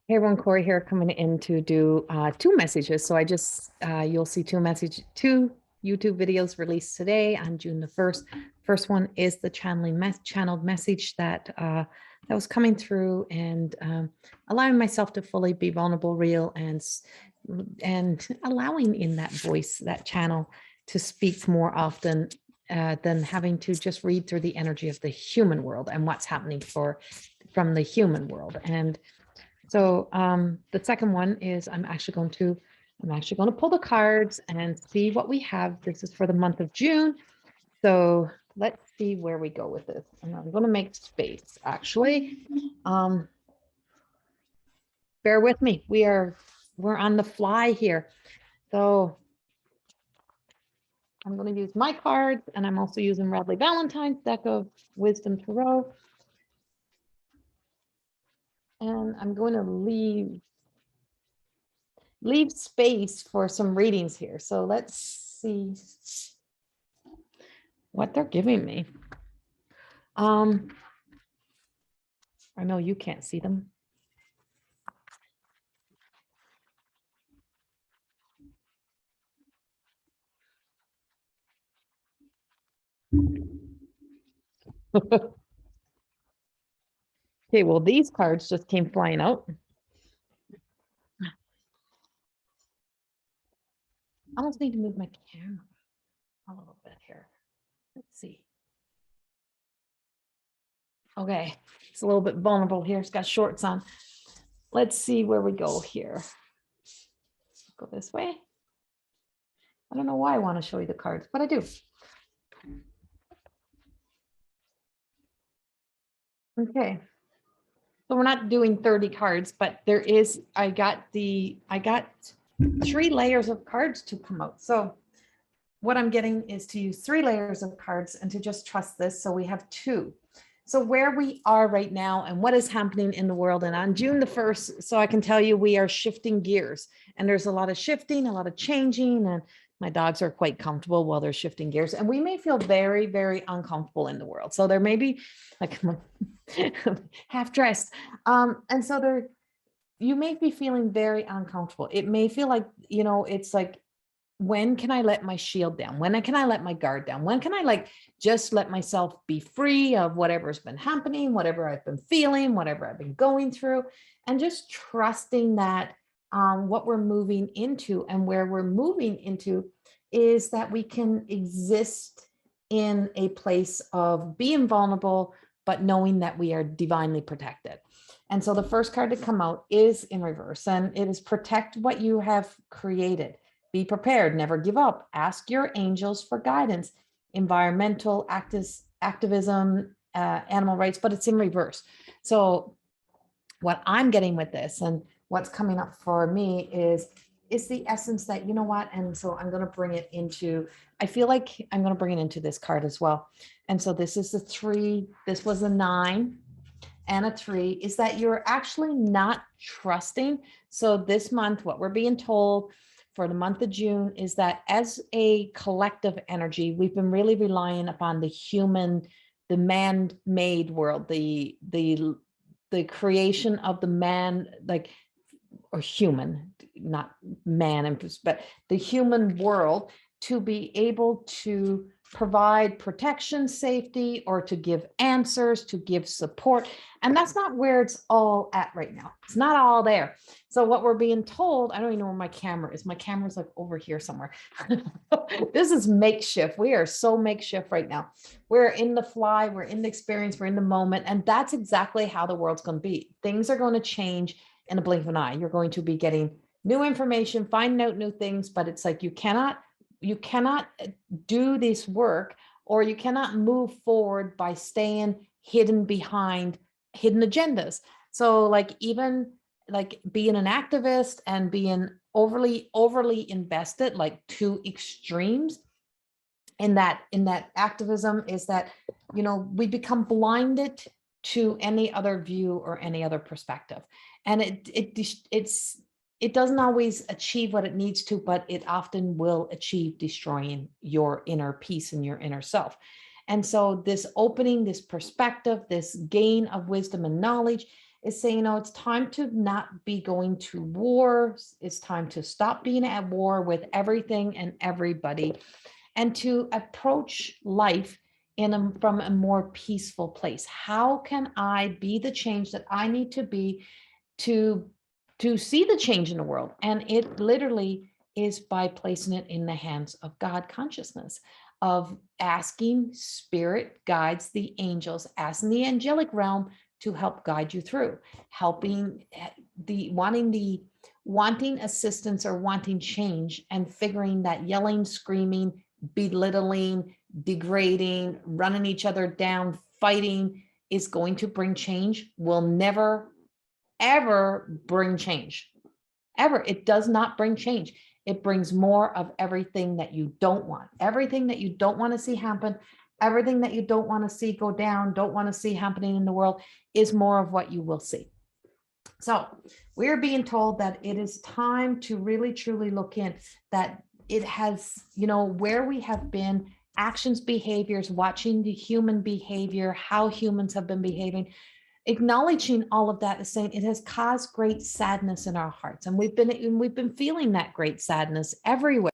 Hey everyone, Corrie here, coming in to do two messages. So you'll see two YouTube videos released today on June the 1st. First one is the channeled message that was coming through, and allowing myself to fully be vulnerable, real, and allowing in that voice, that channel, to speak more often than having to just read through the energy of the human world and what's happening from the human world. And so the second one is I'm actually going to pull the cards and see what we have. This is for the month of June. So let's see where we go with this. And I'm going to make space actually. Bear with me. We're on the fly here. So I'm going to use my cards, and I'm also using Radley Valentine's deck of Wisdom Tarot. And I'm going to leave space for some readings here. So let's see what they're giving me. I know you can't see them. Okay, well, these cards just came flying out. I almost need to move my camera a little bit here. Let's see. Okay, it's a little bit vulnerable here. It's got shorts on. Let's see where we go here. Go this way. I don't know why I want to show you the cards, but I do. Okay. So we're not doing 30 cards, but there is, I got 3 layers of cards to come out. So what I'm getting is to use 3 layers of cards and to just trust this. So we have 2. So where we are right now and what is happening in the world, and on June the 1st, so I can tell you we are shifting gears, and there's a lot of shifting, a lot of changing, and my dogs are quite comfortable while they're shifting gears, and we may feel very, very uncomfortable in the world. So there may be like half dressed. And so you may be feeling very uncomfortable. It may feel like, it's like, when can I let my shield down? When can I let my guard down? When can I just let myself be free of whatever's been happening, whatever I've been feeling, whatever I've been going through, and just trusting that what we're moving into and where we're moving into is that we can exist in a place of being vulnerable, but knowing that we are divinely protected. And so the first card to come out is in reverse, and it is protect what you have created. Be prepared, never give up. Ask your angels for guidance. Environmental activism, animal rights, but it's in reverse. So what I'm getting with this and what's coming up for me is the essence that, you know what, and so I'm going to bring it into, I feel like I'm going to bring it into this card as well. And so this is the 3, this was a 9 and a 3, is that you're actually not trusting. So this month, what we're being told for the month of June is that as a collective energy, we've been really relying upon the man-made world, the creation of the man, or human, not man, but the human world, to be able to provide protection, safety, or to give answers, to give support. And that's not where it's all at right now. It's not all there. So what we're being told, I don't even know where my camera is. My camera's like over here somewhere. This is makeshift. We are so makeshift right now. We're in the fly, we're in the experience, we're in the moment. And that's exactly how the world's going to be. Things are going to change in a blink of an eye. You're going to be getting new information, finding out new things, but it's like you cannot do this work, or you cannot move forward by staying hidden behind hidden agendas. So even being an activist and being overly invested, like 2 extremes in that activism, is that, we become blinded to any other view or any other perspective. And it doesn't always achieve what it needs to, but it often will achieve destroying your inner peace and your inner self. And so this opening, this perspective, this gain of wisdom and knowledge is saying, it's time to not be going to war. It's time to stop being at war with everything and everybody, and to approach life from a more peaceful place. How can I be the change that I need to be to see the change in the world? And it literally is by placing it in the hands of God consciousness, of asking spirit guides, the angels, asking the angelic realm to help guide you through, helping wanting assistance or wanting change, and figuring that yelling, screaming, belittling, degrading, running each other down, fighting is going to bring change, will never, ever bring change. Ever. It does not bring change. It brings more of everything that you don't want, everything that you don't want to see happen, everything that you don't want to see go down, don't want to see happening in the world is more of what you will see. So we're being told that it is time to really, truly look in, that it has, where we have been, actions, behaviors, watching the human behavior, how humans have been behaving, acknowledging all of that is saying it has caused great sadness in our hearts. And we've been feeling that great sadness everywhere.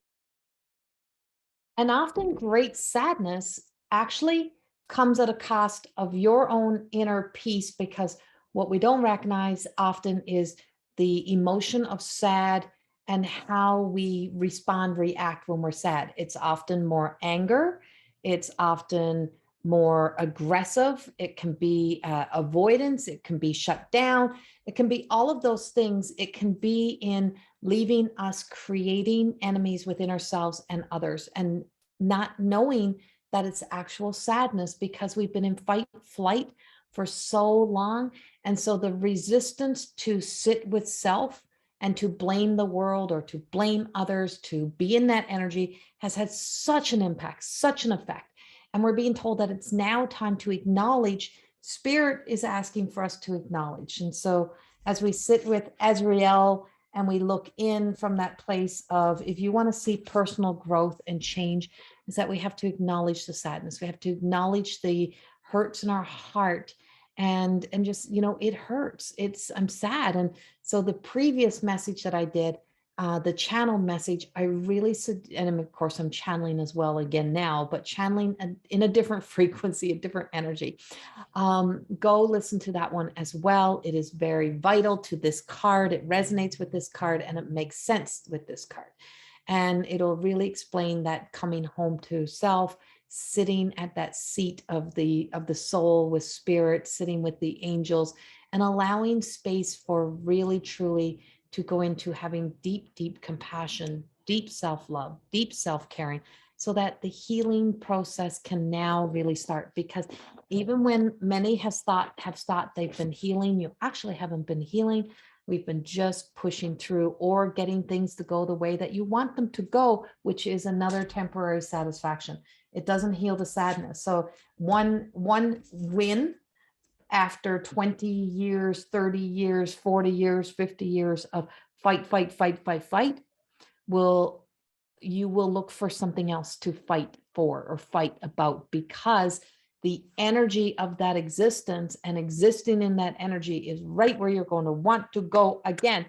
And often great sadness actually comes at a cost of your own inner peace, because what we don't recognize often is the emotion of sad and how we react when we're sad. It's often more anger. It's often more aggressive. It can be avoidance. It can be shut down. It can be all of those things. It can be in leaving us creating enemies within ourselves and others, and not knowing that it's actual sadness because we've been in fight, flight for so long. And so the resistance to sit with self and to blame the world or to blame others, to be in that energy, has had such an impact, such an effect. And we're being told that it's now time to acknowledge. Spirit is asking for us to acknowledge. And so as we sit with Azrael and we look in from that place of, if you want to see personal growth and change, is that we have to acknowledge the sadness. We have to acknowledge the hurts in our heart, and just, it hurts. I'm sad. And so the previous message that I did, the channel message, I really said, and of course I'm channeling as well again now, but channeling in a different frequency, a different energy. Go listen to that one as well. It is very vital to this card. It resonates with this card and it makes sense with this card. And it'll really explain that coming home to self, sitting at that seat of the soul with spirit, sitting with the angels, and allowing space for really, truly to go into having deep, deep compassion, deep self-love, deep self-caring, so that the healing process can now really start. Because even when many have thought they've been healing, you actually haven't been healing. We've been just pushing through or getting things to go the way that you want them to go, which is another temporary satisfaction. It doesn't heal the sadness. So one win after 20 years, 30 years, 40 years, 50 years of fight, you will look for something else to fight for or fight about, because the energy of that existence and existing in that energy is right where you're going to want to go again,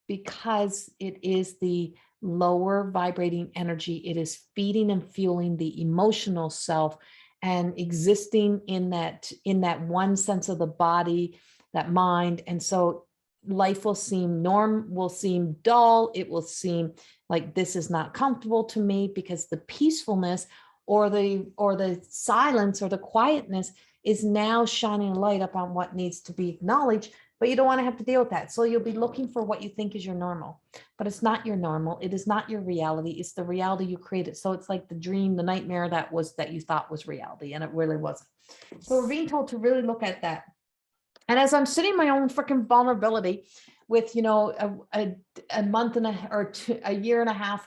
because it is the lower vibrating energy. It is feeding and fueling the emotional self and existing in that one sense of the body, that mind. And so life will seem dull. It will seem like this is not comfortable to me, because the peacefulness or the silence or the quietness is now shining a light up on what needs to be acknowledged, but you don't want to have to deal with that. So you'll be looking for what you think is your normal, but it's not your normal. It is not your reality. It's the reality you created. So it's like the dream, the nightmare that you thought was reality, and it really wasn't. So we're being told to really look at that. And as I'm sitting in my own freaking vulnerability with, a month or a year and a half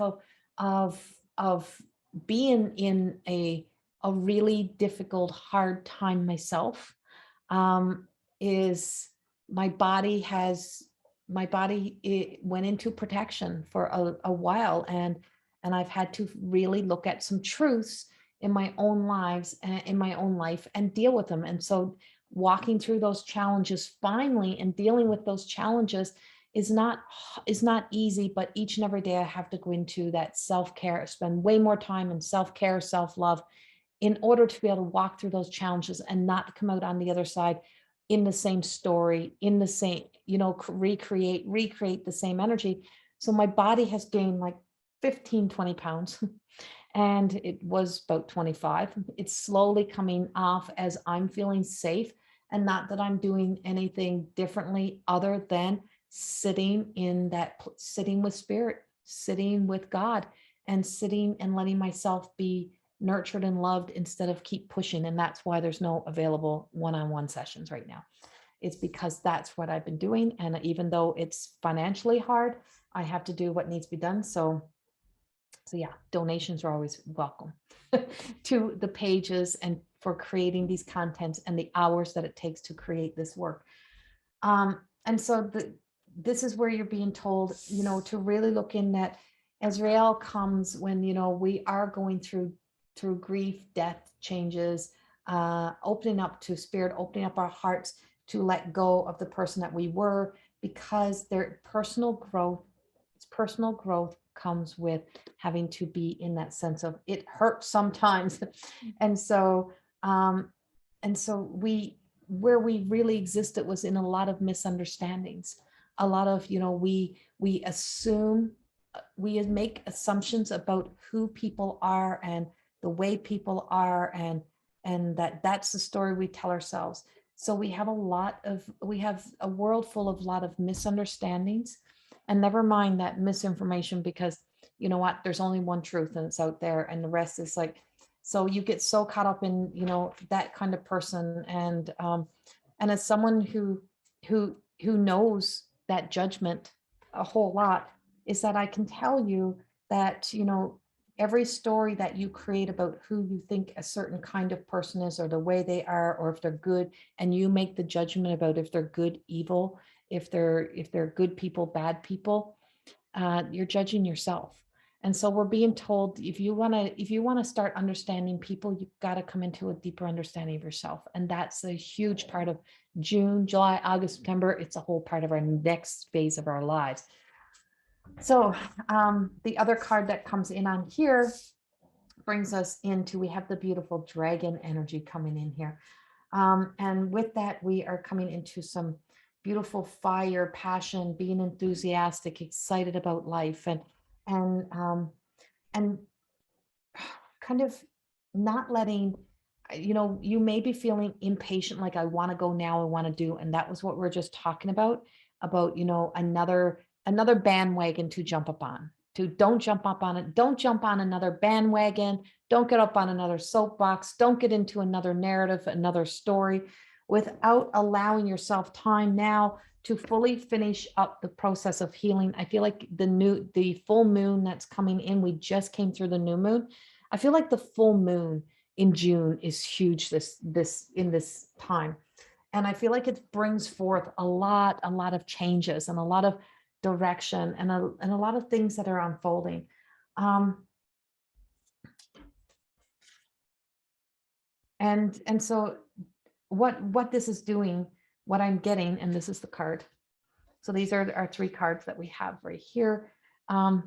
of being in a really difficult, hard time myself, is my body went into protection for a while. And I've had to really look at some truths in my own life and deal with them. And so walking through those challenges finally and dealing with those challenges is not easy, but each and every day I have to go into that self-care, spend way more time in self-care, self-love, in order to be able to walk through those challenges and not come out on the other side in the same story, in the same, recreate the same energy. So my body has gained like 15, 20 pounds and it was about 25. It's slowly coming off as I'm feeling safe, and not that I'm doing anything differently other than sitting with spirit, sitting with God, and sitting and letting myself be nurtured and loved instead of keep pushing. And that's why there's no available one-on-one sessions right now. It's because that's what I've been doing. And even though it's financially hard, I have to do what needs to be done. So yeah, donations are always welcome to the pages and for creating these contents and the hours that it takes to create this work. And so this is where you're being told, to really look in that Azrael comes when, we are going through grief, death, changes, opening up to spirit, opening up our hearts to let go of the person that we were, because their personal growth comes with having to be in that sense of it hurts sometimes. And so where we really existed was in a lot of misunderstandings, a lot of, we assume, we make assumptions about who people are and the way people are, and that's the story we tell ourselves. So we have a world full of a lot of misunderstandings, and never mind that misinformation, because you know what, there's only one truth and it's out there, and the rest is like, so you get so caught up in, that kind of person. And as someone who knows that judgment a whole lot, is that I can tell you that, every story that you create about who you think a certain kind of person is, or the way they are, or if they're good, and you make the judgment about if they're good, evil, if they're good people, bad people, you're judging yourself. And so we're being told, if you want to start understanding people, you've got to come into a deeper understanding of yourself. And that's a huge part of June, July, August, September. It's a whole part of our next phase of our lives. So the other card that comes in on here brings us into, we have the beautiful dragon energy coming in here. And with that, we are coming into some beautiful fire, passion, being enthusiastic, excited about life, and kind of not letting, you may be feeling impatient, like I want to go now, I want to do, and that was what we're just talking about, another bandwagon to jump up on. Don't jump up on it. Don't jump on another bandwagon. Don't get up on another soapbox. Don't get into another narrative, another story, without allowing yourself time now to fully finish up the process of healing. I feel like the full moon that's coming in, we just came through the new moon. I feel like the full moon in June is huge in this time. And I feel like it brings forth a lot of changes and a lot of direction and a lot of things that are unfolding. And so what this is doing, what I'm getting, and this is the card. So these are our three cards that we have right here. That's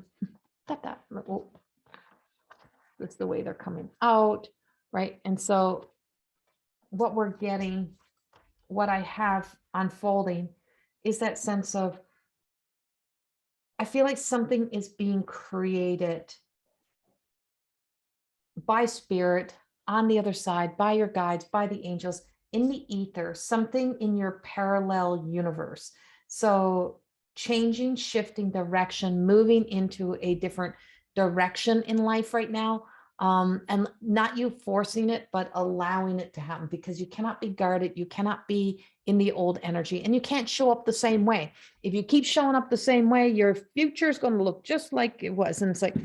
the way they're coming out, right? And so what we're getting, what I have unfolding, is that sense of, I feel like something is being created by spirit on the other side, by your guides, by the angels, in the ether, something in your parallel universe. So changing, shifting direction, moving into a different direction in life right now. And not you forcing it, but allowing it to happen, because you cannot be guarded. You cannot be in the old energy, and you can't show up the same way. If you keep showing up the same way, your future is going to look just like it was. And it's like,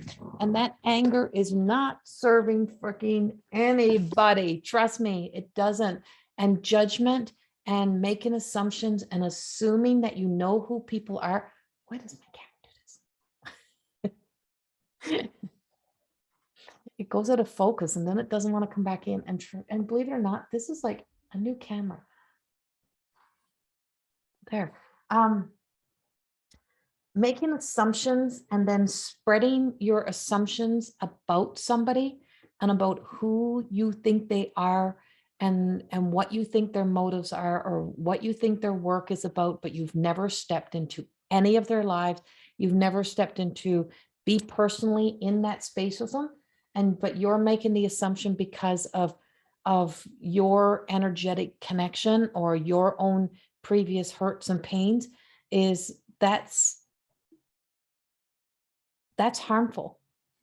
and that anger is not serving freaking anybody. Trust me, it doesn't. And judgment and making assumptions and assuming that you know who people are. Why does my cat do this? It goes out of focus and then it doesn't want to come back in. And believe it or not, this is like a new camera. there. Making assumptions and then spreading your assumptions about somebody and about who you think they are and what you think their motives are or what you think their work is about, but you've never stepped into any of their lives. You've never stepped into be personally in that space with them. But you're making the assumption because of your energetic connection or your own previous hurts and pains that's harmful,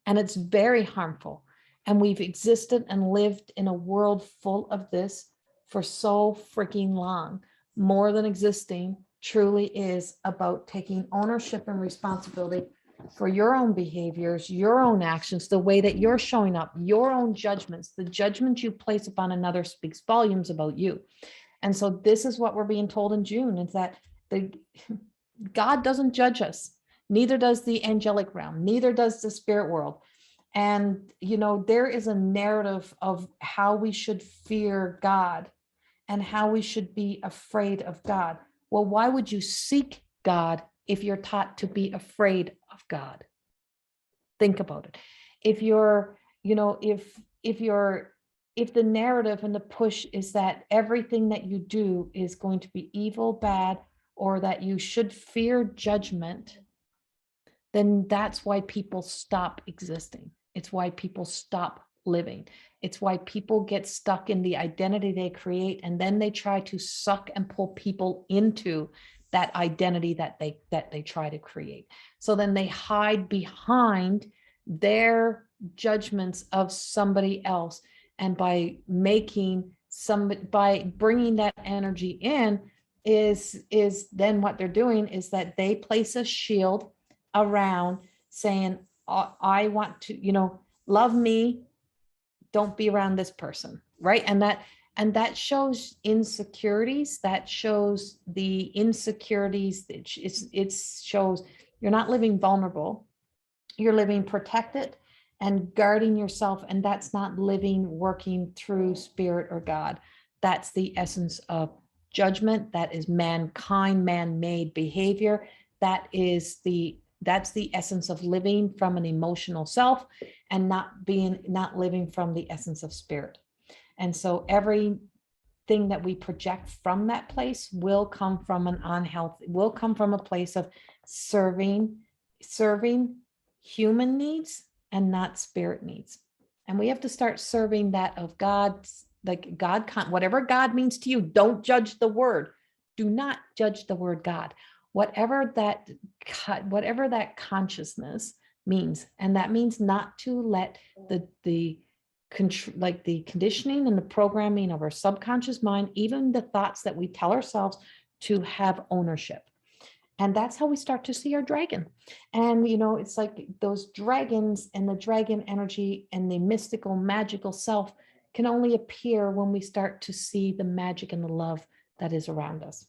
and it's very harmful. And we've existed and lived in a world full of this for so freaking long. More than existing truly is about taking ownership and responsibility for your own behaviors, your own actions, the way that you're showing up, your own judgments. The judgment you place upon another speaks volumes about you. And so this is what we're being told in June, is that God doesn't judge us. Neither does the angelic realm, neither does the spirit world. And, there is a narrative of how we should fear God and how we should be afraid of God. Well, why would you seek God if you're taught to be afraid of God? Think about it. If you're, if the narrative and the push is that everything that you do is going to be evil, bad, or that you should fear judgment, then that's why people stop existing. It's why people stop living. It's why people get stuck in the identity they create, and then they try to suck and pull people into that identity that they try to create. So then they hide behind their judgments of somebody else, and by bringing that energy in is then what they're doing is that they place a shield around saying, I want to, love me, don't be around this person, right? And that shows insecurities. That shows the insecurities. It shows you're not living vulnerable. You're living protected and guarding yourself. And that's not living, working through spirit or God. That's the essence of judgment. That is mankind, man-made behavior. That's the essence of living from an emotional self and not living from the essence of spirit. And so everything that we project from that place will come from will come from a place of serving human needs and not spirit needs. And we have to start serving that of God's, like God, whatever God means to you. Don't judge the word. Do not judge the word God. Whatever that consciousness means, and that means not to let the conditioning and the programming of our subconscious mind, even the thoughts that we tell ourselves, to have ownership. And that's how we start to see our dragon. And, it's like those dragons and the dragon energy and the mystical, magical self can only appear when we start to see the magic and the love that is around us.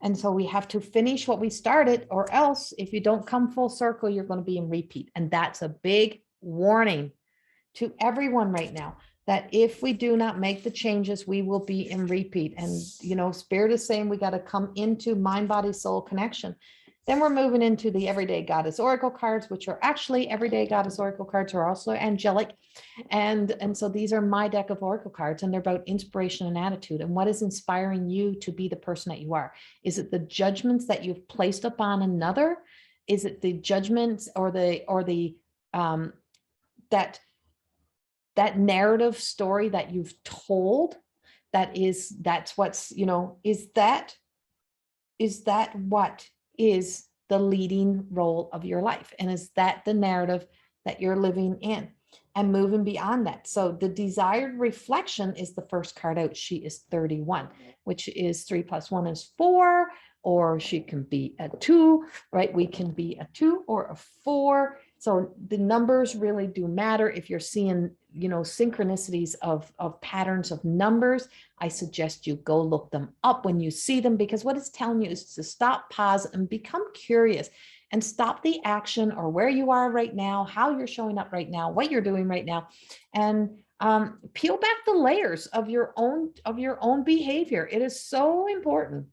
And so we have to finish what we started, or else if you don't come full circle, you're going to be in repeat. And that's a big warning to everyone right now, that if we do not make the changes, we will be in repeat. And, Spirit is saying we got to come into mind, body, soul connection. Then we're moving into the Everyday Goddess Oracle cards, which are actually Everyday Goddess Oracle cards are also angelic. And so these are my deck of Oracle cards, and they're about inspiration and attitude. And what is inspiring you to be the person that you are? Is it the judgments that you've placed upon another? Is it the judgments or that narrative story that you've told? That's what's, is that what is the leading role of your life? And is that the narrative that you're living in and moving beyond that? So the desired reflection is the first card out. She is 31, which is 3 + 1 is 4, or she can be a 2, right? We can be a 2 or a 4. So the numbers really do matter. If you're seeing, synchronicities of patterns of numbers, I suggest you go look them up when you see them, because what it's telling you is to stop, pause, and become curious, and stop the action or where you are right now, how you're showing up right now, what you're doing right now, and peel back the layers of your own behavior. It is so important.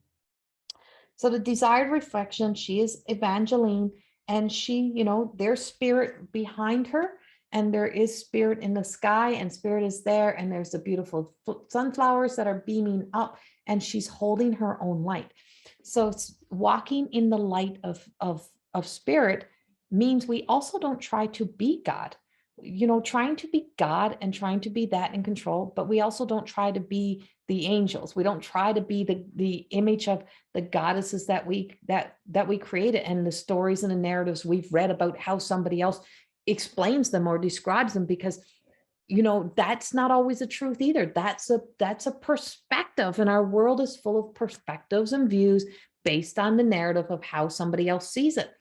So the desired reflection, she is Evangeline, and she, there's spirit behind her, and there is spirit in the sky, and spirit is there, and there's the beautiful sunflowers that are beaming up, and she's holding her own light. So walking in the light of spirit means we also don't try to be God. Trying to be God and trying to be that in control, but we also don't try to be the angels. We don't try to be the image of the goddesses that we created, and the stories and the narratives we've read about how somebody else explains them or describes them, because that's not always the truth either. That's a perspective, and our world is full of perspectives and views based on the narrative of how somebody else sees it.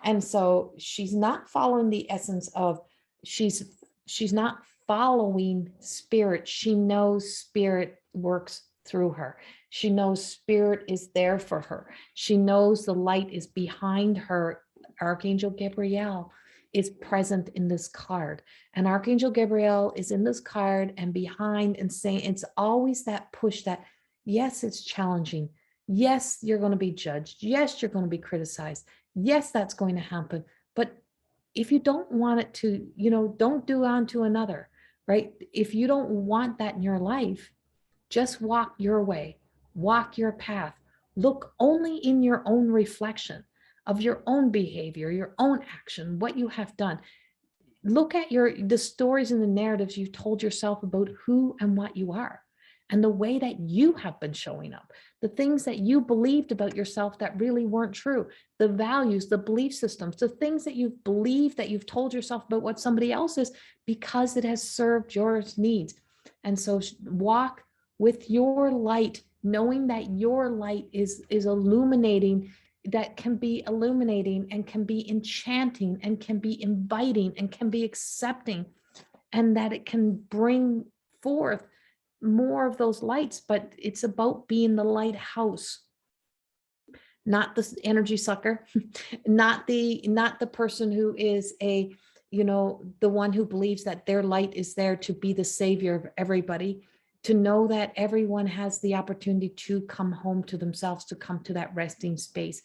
And so she's not following the essence of, she's not following spirit. She knows spirit works through her. She knows spirit is there for her. She knows the light is behind her. Archangel Gabriel is present in this card, and Archangel Gabriel is in this card and behind, and saying, it's always that push that, yes, it's challenging. Yes, you're going to be judged. Yes, you're going to be criticized. Yes, that's going to happen. But if you don't want it to, don't do unto another, right? If you don't want that in your life, just walk your way, walk your path, look only in your own reflection of your own behavior, your own action, what you have done. Look at the stories and the narratives you've told yourself about who and what you are, and the way that you have been showing up, the things that you believed about yourself that really weren't true, the values, the belief systems, the things that you've believed, that you've told yourself about what somebody else is, because it has served your needs. And so walk with your light, knowing that your light is illuminating, that can be illuminating and can be enchanting and can be inviting and can be accepting, and that it can bring forth more of those lights. But it's about being the lighthouse, not the energy sucker, not the person who is the one who believes that their light is there to be the savior of everybody, to know that everyone has the opportunity to come home to themselves, to come to that resting space.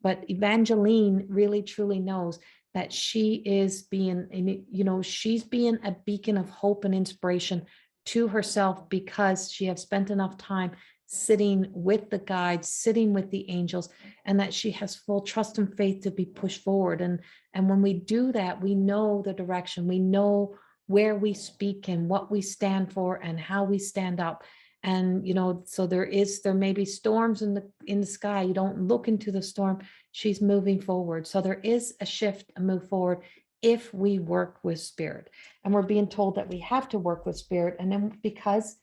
But Evangeline really truly knows that she is being, she's being a beacon of hope and inspiration to herself, because she has spent enough time sitting with the guides, sitting with the angels, and that she has full trust and faith to be pushed forward. And when we do that, we know the direction, we know where we speak and what we stand for and how we stand up. And so there may be storms in the sky. You don't look into the storm. She's moving forward. So there is a shift, a move forward, if we work with spirit. And we're being told that we have to work with spirit. And then because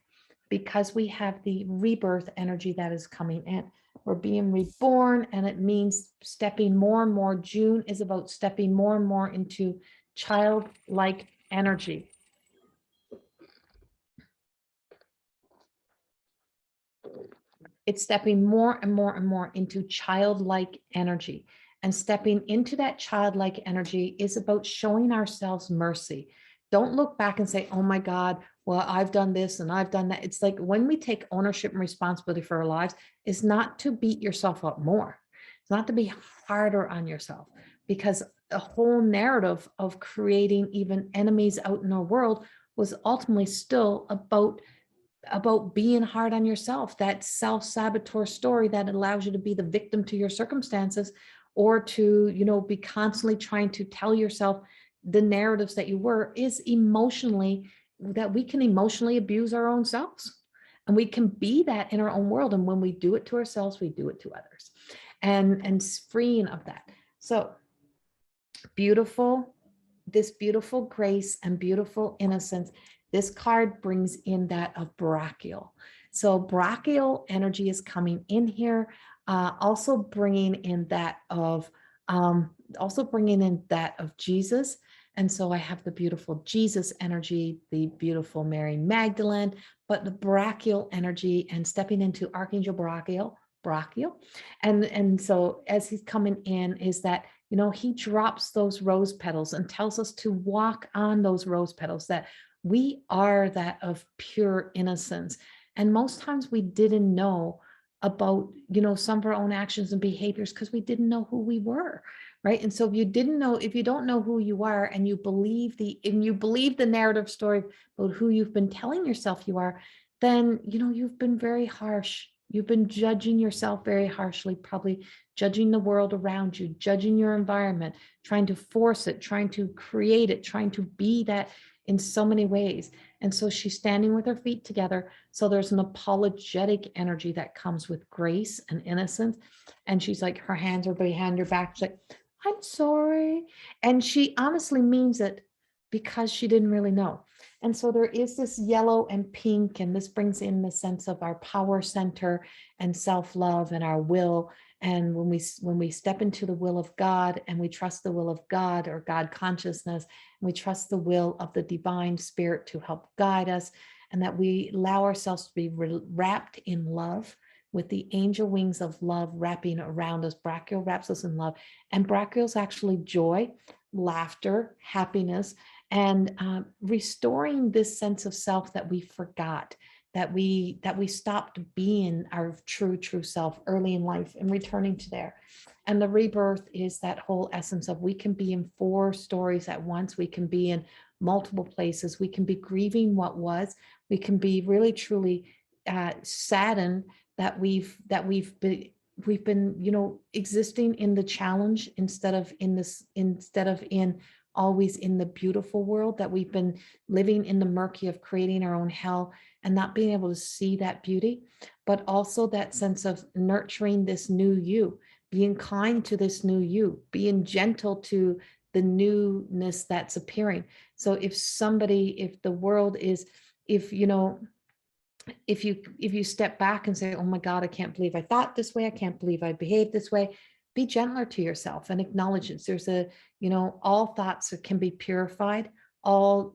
we have the rebirth energy that is coming in, we're being reborn, and it means stepping more and more. June is about stepping more and more into childlike energy. It's stepping more and more and more into childlike energy. And stepping into that childlike energy is about showing ourselves mercy. Don't look back and say, oh my God, well, I've done this and I've done that. It's like, when we take ownership and responsibility for our lives, is not to beat yourself up more. It's not to be harder on yourself, because the whole narrative of creating even enemies out in our world was ultimately still about being hard on yourself, that self-saboteur story that allows you to be the victim to your circumstances, or to, be constantly trying to tell yourself the narratives that you were, is emotionally, that we can emotionally abuse our own selves. And we can be that in our own world. And when we do it to ourselves, we do it to others, and freeing of that. So this beautiful grace and beautiful innocence. This card brings in that of brachial. So brachial energy is coming in here, also bringing in that of Jesus. And so I have the beautiful Jesus energy, the beautiful Mary Magdalene, but the brachial energy, and stepping into Archangel brachial. And so as he's coming in, is that, he drops those rose petals and tells us to walk on those rose petals, that we are that of pure innocence. And most times we didn't know about, you know, some of our own actions and behaviors because we didn't know who we were, right? And so if you don't know who you are, and you believe the narrative story about who you've been telling yourself you are, then, you know, you've been very harsh. You've been judging yourself very harshly, probably judging the world around you, judging your environment, trying to force it, trying to create it, trying to be that in so many ways. And so she's standing with her feet together. So there's an apologetic energy that comes with grace and innocence. And she's like, her hands are behind her back. She's like, I'm sorry. And she honestly means it because she didn't really know. And so there is this yellow and pink, and this brings in the sense of our power center and self-love and our will. And when we step into the will of God, and we trust the will of God, or God consciousness, and we trust the will of the divine spirit to help guide us, and that we allow ourselves to be wrapped in love, with the angel wings of love wrapping around us. Brachial wraps us in love, and brachial is actually joy, laughter, happiness, and restoring this sense of self that we forgot, that we stopped being our true self early in life, and returning to there. And the rebirth is that whole essence of, we can be in 4 stories at once. We can be in multiple places. We can be grieving what was. We can be really truly saddened that we've been, you know, existing in the challenge instead of in always in the beautiful world, that we've been living in the murky of creating our own hell and not being able to see that beauty, but also that sense of nurturing this new you, being kind to this new you, being gentle to the newness that's appearing. So if the world is, if you step back and say, oh my God, I can't believe I thought this way, I can't believe I behaved this way, be gentler to yourself and acknowledge it. There's all thoughts can be purified. All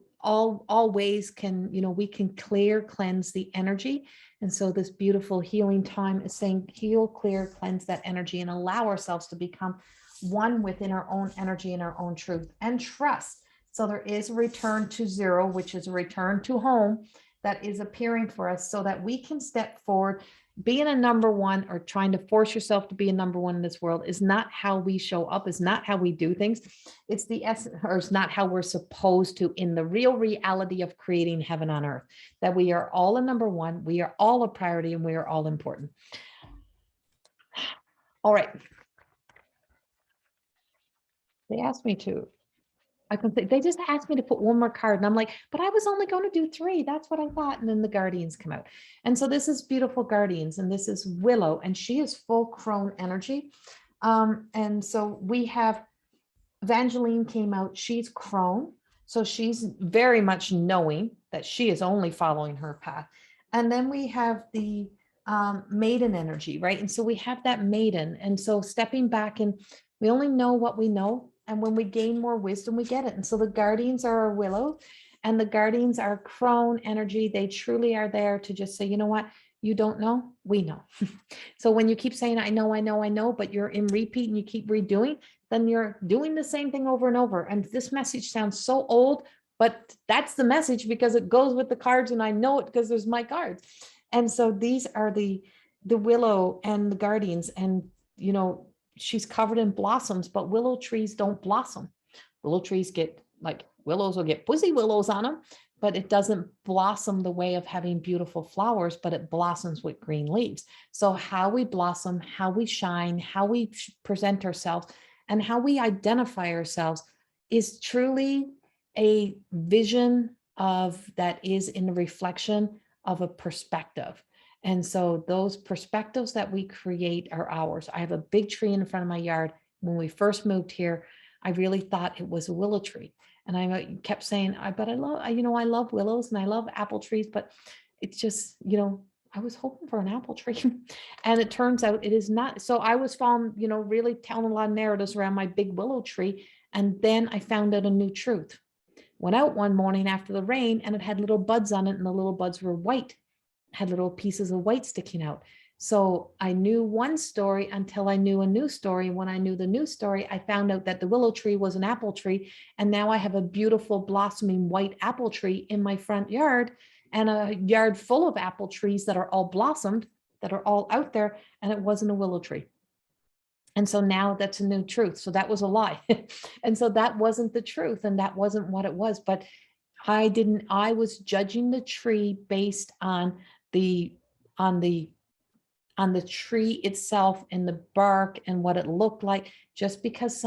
ways can, we can cleanse the energy. And so this beautiful healing time is saying, heal, clear, cleanse that energy, and allow ourselves to become one within our own energy and our own truth, and trust. So there is a return to zero, which is a return to home, that is appearing for us, so that we can step forward. Being a number one, or trying to force yourself to be a number one in this world, is not how we show up, is not how we do things. It's the essence, or it's not how we're supposed to, in the real reality of creating heaven on earth, that we are all a number one, we are all a priority, and we are all important. All right. They asked me to. I can say, they just asked me to put one more card, and I'm like, but I was only going to do 3. That's what I thought. And then the Guardians come out. And so this is beautiful Guardians, and this is Willow, and she is full crone energy. And so we have Evangeline came out. She's crone. So she's very much knowing that she is only following her path. And then we have the maiden energy, right? And so we have that maiden. And so stepping back, and we only know what we know. And when we gain more wisdom, we get it. And so the Guardians are our Willow, and the Guardians are crone energy. They truly are there to just say, you know what, you don't know, we know. So when you keep saying, I know, but you're in repeat and you keep redoing, then you're doing the same thing over and over. And this message sounds so old, but that's the message, because it goes with the cards, and I know it because there's my cards. And so these are the Willow and the Guardians. And, she's covered in blossoms, but willow trees don't blossom. Willow trees get, like, willows will get pussy willows on them, but it doesn't blossom the way of having beautiful flowers, but it blossoms with green leaves. So how we blossom, how we shine, how we present ourselves, and how we identify ourselves is truly a vision of that is in the reflection of a perspective. And so those perspectives that we create are ours. I have a big tree in front of my yard. When we first moved here, I really thought it was a willow tree. And I kept saying, I love willows and I love apple trees, but it's just, I was hoping for an apple tree. And it turns out it is not. So I was found, really telling a lot of narratives around my big willow tree. And then I found out a new truth. Went out one morning after the rain, and it had little buds on it, and the little buds were white. Had little pieces of white sticking out. So I knew one story until I knew a new story. When I knew the new story, I found out that the willow tree was an apple tree. And now I have a beautiful blossoming white apple tree in my front yard, and a yard full of apple trees that are all blossomed. that are all out there, and it wasn't a willow tree. And so now that's a new truth. So that was a lie. And so that wasn't the truth, and that wasn't what it was. But I was judging the tree based on the tree itself and the bark and what it looked like. Just because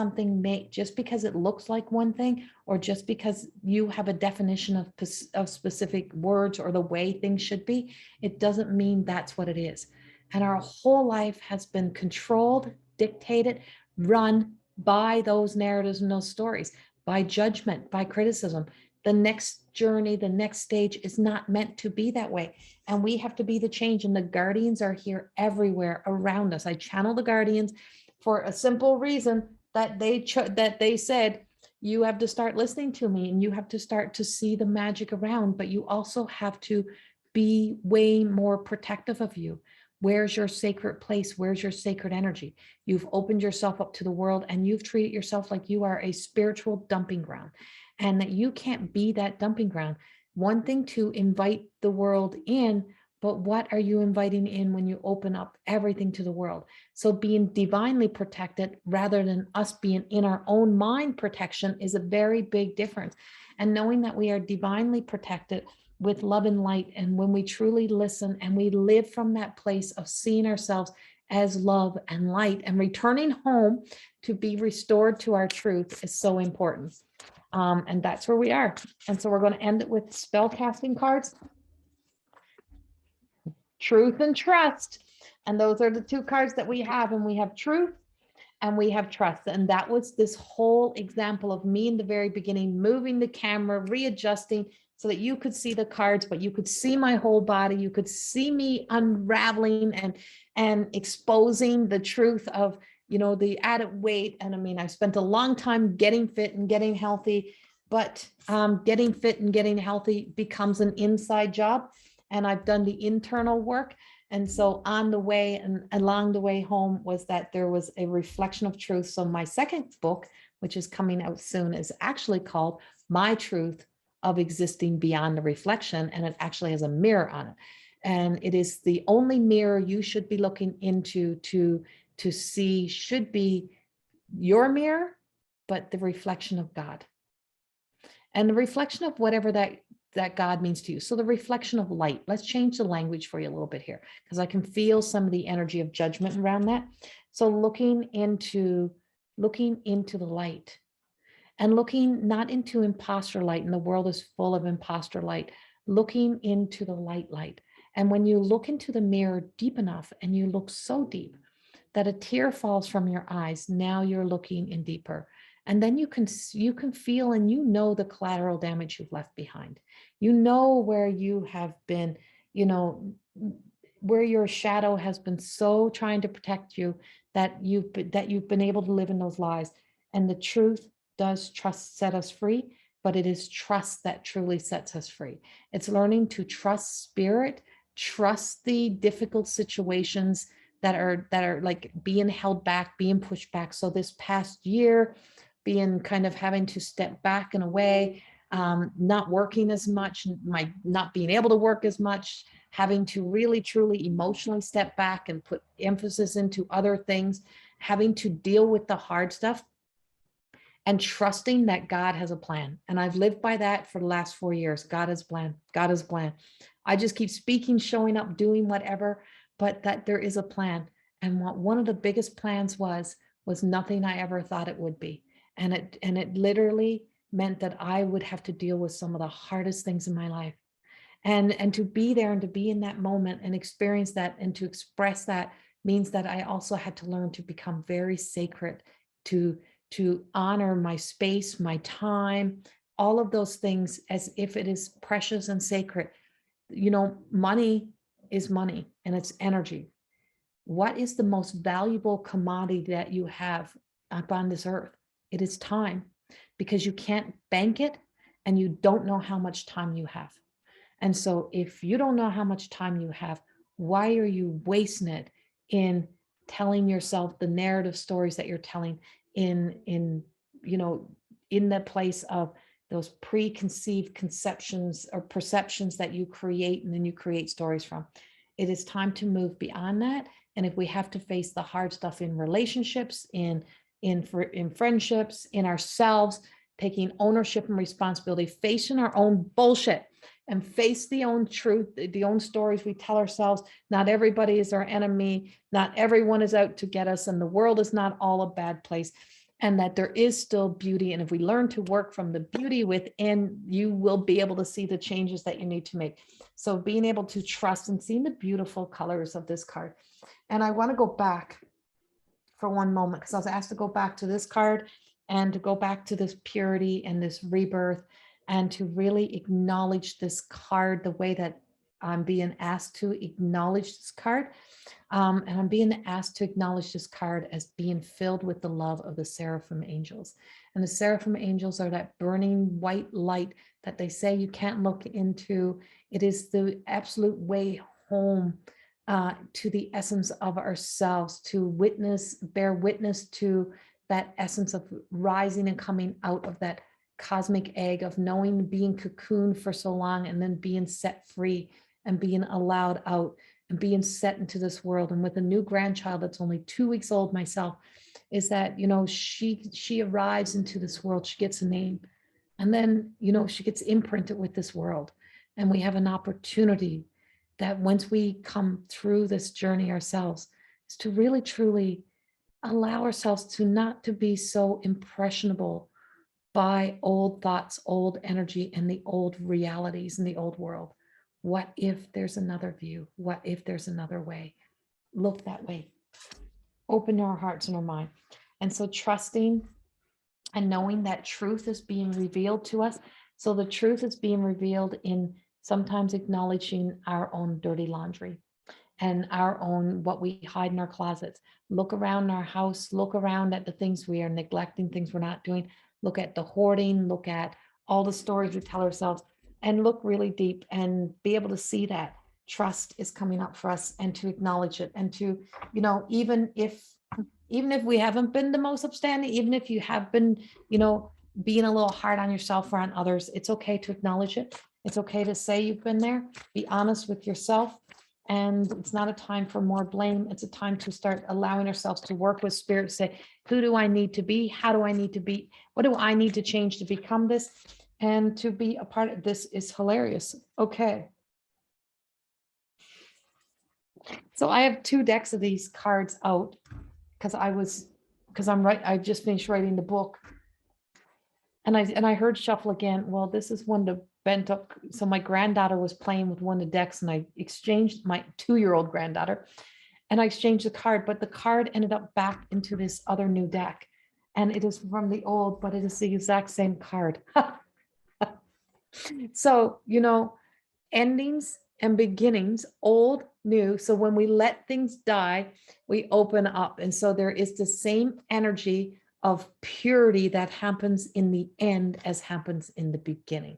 just because it looks like one thing, or just because you have a definition of specific words or the way things should be, it doesn't mean that's what it is. And our whole life has been controlled, dictated, run by those narratives and those stories, by judgment, by criticism. The next journey, the next stage is not meant to be that way. And we have to be the change. And the guardians are here everywhere around us. I channel the guardians for a simple reason, that they said, you have to start listening to me, and you have to start to see the magic around, but you also have to be way more protective of you. Where's your sacred place? Where's your sacred energy? You've opened yourself up to the world, and you've treated yourself like you are a spiritual dumping ground, and that you can't be that dumping ground. One thing to invite the world in, but what are you inviting in when you open up everything to the world? So being divinely protected rather than us being in our own mind protection is a very big difference. And knowing that we are divinely protected with love and light, and when we truly listen and we live from that place of seeing ourselves as love and light and returning home to be restored to our truth, is so important. And that's where we are. And so we're going to end it with spell casting cards, truth and trust. And those are the two cards that we have. And we have truth and we have trust. And that was this whole example of me in the very beginning, moving the camera, readjusting so that you could see the cards, but you could see my whole body. You could see me unraveling and exposing the truth of, the added weight. And I mean, I spent a long time getting fit and getting healthy, but getting fit and getting healthy becomes an inside job. And I've done the internal work. And so on the way and along the way home was that there was a reflection of truth. So my second book, which is coming out soon, is actually called My Truth of Existing Beyond the Reflection. And it actually has a mirror on it. And it is the only mirror you should be looking into to see, should be your mirror, but the reflection of God. And the reflection of whatever that God means to you. So the reflection of light. Let's change the language for you a little bit here, because I can feel some of the energy of judgment around that. So looking into the light, and looking not into imposter light, and the world is full of imposter light, looking into the light. And when you look into the mirror deep enough, and you look so deep that a tear falls from your eyes, now you're looking in deeper. And then you can feel, and the collateral damage you've left behind. Where you have been, where your shadow has been so trying to protect you that you've been able to live in those lies. And the truth does set us free, but it is trust that truly sets us free. It's learning to trust spirit, trust the difficult situations that are like being held back, being pushed back. So this past year, being kind of having to step back and away, not working as much, not being able to work as much, having to really, truly emotionally step back and put emphasis into other things, having to deal with the hard stuff, and trusting that God has a plan. And I've lived by that for the last 4 years. God has a plan. God has a plan. I just keep speaking, showing up, doing whatever, but that there is a plan. And what one of the biggest plans was nothing I ever thought it would be. And it literally meant that I would have to deal with some of the hardest things in my life. And to be there and to be in that moment and experience that and to express that means that I also had to learn to become very sacred, to honor my space, my time, all of those things as if it is precious and sacred. Money is money and it's energy. What is the most valuable commodity that you have upon this earth? It is time, because you can't bank it and you don't know how much time you have. And so if you don't know how much time you have, why are you wasting it in telling yourself the narrative stories that you're telling in the place of those preconceived conceptions or perceptions that you create, and then you create stories from? It is time to move beyond that. And if we have to face the hard stuff in relationships, in friendships, in ourselves, taking ownership and responsibility, facing our own bullshit and face the own truth, the own stories we tell ourselves. Not everybody is our enemy. Not everyone is out to get us, and the world is not all a bad place, and that there is still beauty. And if we learn to work from the beauty within, you will be able to see the changes that you need to make. So being able to trust and seeing the beautiful colors of this card. And I want to go back for one moment, because I was asked to go back to this card and to go back to this purity and this rebirth, and to really acknowledge this card the way that I'm being asked to acknowledge this card. And I'm being asked to acknowledge this card as being filled with the love of the seraphim angels. And the seraphim angels are that burning white light that they say you can't look into. It is the absolute way home to the essence of ourselves, to bear witness to that essence of rising and coming out of that cosmic egg of knowing, being cocooned for so long, and then being set free and being allowed out and being set into this world. And with a new grandchild that's only 2 weeks old myself, is that, she arrives into this world, she gets a name, and then, she gets imprinted with this world. And we have an opportunity that once we come through this journey ourselves, is to really, truly allow ourselves to not to be so impressionable by old thoughts, old energy, and the old realities in the old world. What if there's another view? What if there's another way? Look that way. Open our hearts and our mind. And so trusting and knowing that truth is being revealed to us. So the truth is being revealed in sometimes acknowledging our own dirty laundry and our own, what we hide in our closets. Look around our house, look around at the things we are neglecting, things we're not doing. Look at the hoarding, look at all the stories we tell ourselves, and look really deep and be able to see that trust is coming up for us, and to acknowledge it. And to, even if we haven't been the most upstanding, even if you have been, being a little hard on yourself or on others, it's okay to acknowledge it. It's okay to say you've been there. Be honest with yourself. And it's not a time for more blame. It's a time to start allowing ourselves to work with spirit, say, who do I need to be? How do I need to be? What do I need to change to become this? And to be a part of this is hilarious. Okay. So I have 2 decks of these cards out because I just finished writing the book. And I heard shuffle again. Well, this is one to bent up. So my granddaughter was playing with one of the decks, and I exchanged my 2-year-old granddaughter, and I exchanged the card, but the card ended up back into this other new deck. And it is from the old, but it is the exact same card. So, endings and beginnings, old, new. So when we let things die, we open up. And so there is the same energy of purity that happens in the end as happens in the beginning.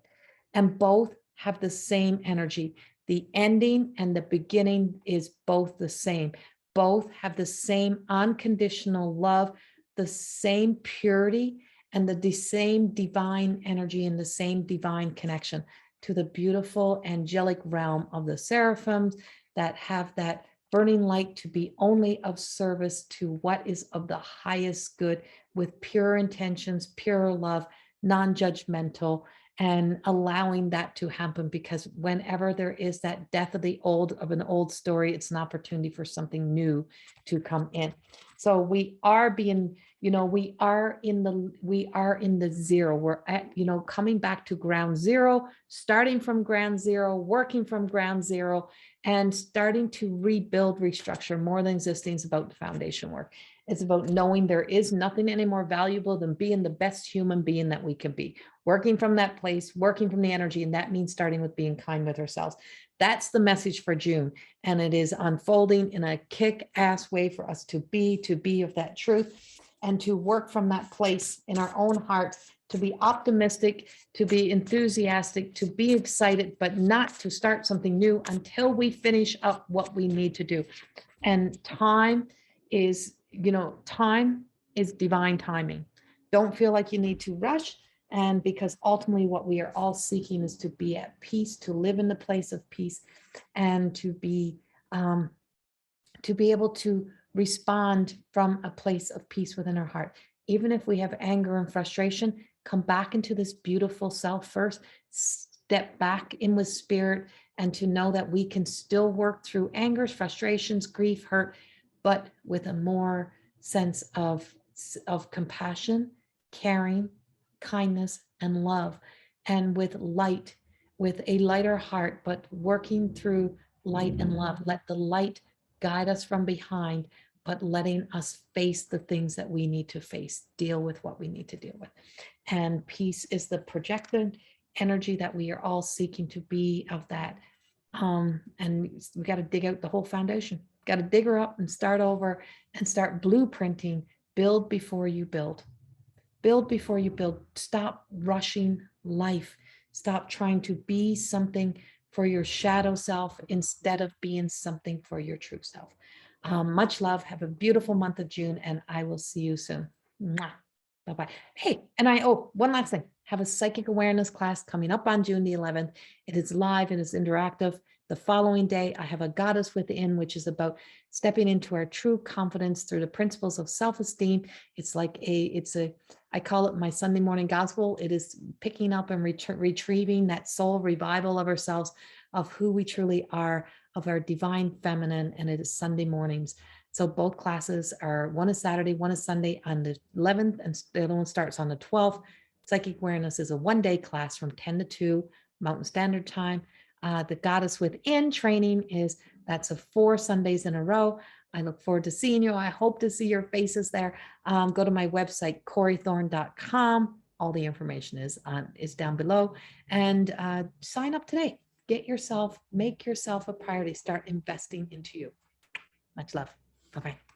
And both have the same energy. The ending and the beginning is both the same. Both have the same unconditional love, the same purity, and the same divine energy and the same divine connection to the beautiful angelic realm of the seraphims that have that burning light to be only of service to what is of the highest good, with pure intentions, pure love, non-judgmental, and allowing that to happen. Because whenever there is that death of an old story, it's an opportunity for something new to come in. So we are being, we are in the zero. We're at, coming back to ground zero, starting from ground zero, working from ground zero, and starting to rebuild, restructure. More than existing is about the foundation work. It's about knowing there is nothing any more valuable than being the best human being that we can be. Working from that place, working from the energy, and that means starting with being kind with ourselves. That's the message for June, and it is unfolding in a kick-ass way for us to be of that truth, and to work from that place in our own hearts, to be optimistic, to be enthusiastic, to be excited, but not to start something new until we finish up what we need to do. And time is divine timing. Don't feel like you need to rush. And because ultimately what we are all seeking is to be at peace, to live in the place of peace, and to be to be able to respond from a place of peace within our heart. Even if we have anger and frustration, come back into this beautiful self first, step back in with spirit, and to know that we can still work through angers, frustrations, grief, hurt, but with a more sense of compassion, caring, kindness, and love, and with light, with a lighter heart, but working through light and love. Let the light guide us from behind, but letting us face the things that we need to face, deal with what we need to deal with. And peace is the projected energy that we are all seeking to be of that. And we got to dig out the whole foundation, got to dig her up and start over and start blueprinting. Build before you build. Build before you build. Stop rushing life. Stop trying to be something for your shadow self instead of being something for your true self. Much love. Have a beautiful month of June, and I will see you soon. Mwah. Bye-bye. Hey, and one last thing. Have a psychic awareness class coming up on June the 11th. It is live, it is interactive. The following day, I have a Goddess Within, which is about stepping into our true confidence through the principles of self-esteem. It's like I call it my Sunday morning gospel. It is picking up and retrieving that soul revival of ourselves, of who we truly are, of our divine feminine, and it is Sunday mornings. So both classes are, one is Saturday, one is Sunday on the 11th, and the other one starts on the 12th. Psychic Awareness is a one-day class from 10 to 2 Mountain Standard Time. The Goddess Within training that's 4 Sundays in a row. I look forward to seeing you. I hope to see your faces there. Go to my website, CorrieThorne.com. All the information is down below, and sign up today. Make yourself a priority. Start investing into you. Much love. Bye-bye.